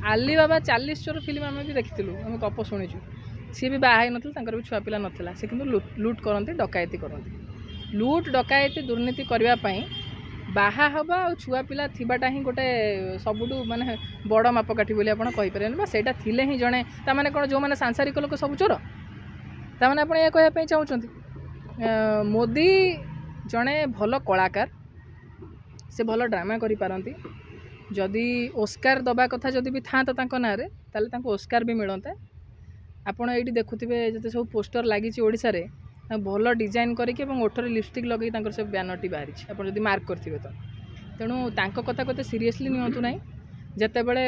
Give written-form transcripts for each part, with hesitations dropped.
आली बाबा 40 चोर फिल्म आम भी देखी आम गप शुणुचु सी भी बाहर ना भी छुआ पिला नाला सी कि लुट करती डकायती करती लुट डकायती दुर्नीति करने बाहा हवा और छुआ पिला थिबाटा ही गोटे सबुठू माने बड़ मापकाठी बोली आप कहीपर सेटा थिले ही जड़े ताने कौन जो मैंने सांसारिक लोक सब चोर ताने आप कहवाई चाहते मोदी जड़े भल कलाकार से भल ड्रामा करि पारंती जदि ओस्कार दबा कथा जदि भी था तो ना ताले ओस्कार भी मिलता आपड़ ये देखुवे जो सब पोस्टर लगी ओडिशा रे भल डिजाइन करके ओठर लिपस्टिक लगे सब बैनरटी बाहरी आप मार्क करेंगे तो तेणु कथा कते सीरियसली नियंतु ना जिते बड़े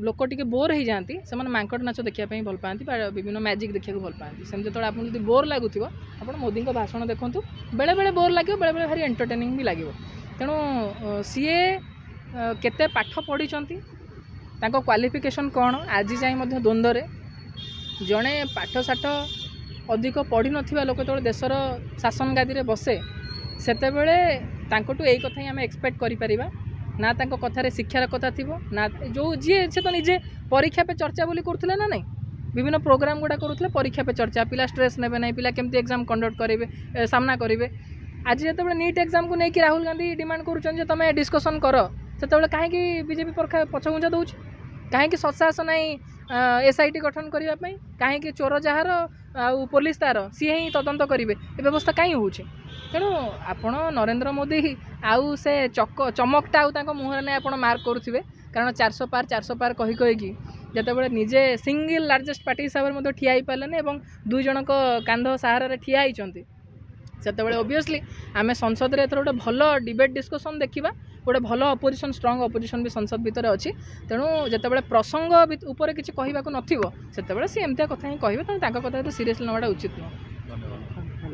लोक टी बोर हो जाती से मांकड़ नाच देखापी भल पाती विभिन्न मैजिक देखा भल पाती सेम जो आप बोर लगुव आप मोदी भाषण देखूँ बेले बेले बोर लगे बेले बेले भारी एंटरटेनिंग भी लगे तेणु सीए केते पाठ पढ़ी क्वालिफिकेशन कौन आज जाए द्वंद्व जड़े पाठ साठ अधिक पढ़ी ना लोक जो देशर शासन गादी में बसे सेते यही कथा ही आम एक्सपेक्ट करिपरिबा ना तांको कथार शिक्षार कथा थी ना जो जी से तो निजे परीक्षा पे चर्चा बोली करते ना नहीं विभिन्न प्रोग्राम गुड़ा करुले परीक्षा पे चर्चा पिला स्ट्रेस ने ना पिला केमती एग्जाम कंडक्ट करेंगे सामना करेंगे आज जो नीट एग्जाम को लेकिन राहुल गांधी डिमांड करुँच तुम डिस्कसन कर से कहीं बीजेपी पछघुंचा दौर कहीं सत्साहस नहीं एसआईटी गठन करने कहीं चोर जार आउ पुलिस तार सी ही तदंत करेंगे ये व्यवस्था कहीं हो तेणु आपण नरेंद्र मोदी आउ से चमकटा आउ मुहर नहीं आप मार्क करुवे कारण 400 पार कही कहीकि जिते निजे सिंगल लार्जेस्ट पार्टी हिसाब से ठिया पारे दुई जन कांध सहारा ठिया होती से ओबियसली आम संसद में गोटे भल डिबेट डिस्कसन देखा गोटे भल अपोजिशन स्ट्रंग अपोजिशन भी संसद भितर अच्छी तेणु जिते प्रसंग उपर किसी कहवाक नथिबो सेतेबेले सी एमतिया कथा ही कहे कथा तो सीरियसली नवाटा उचित नुह।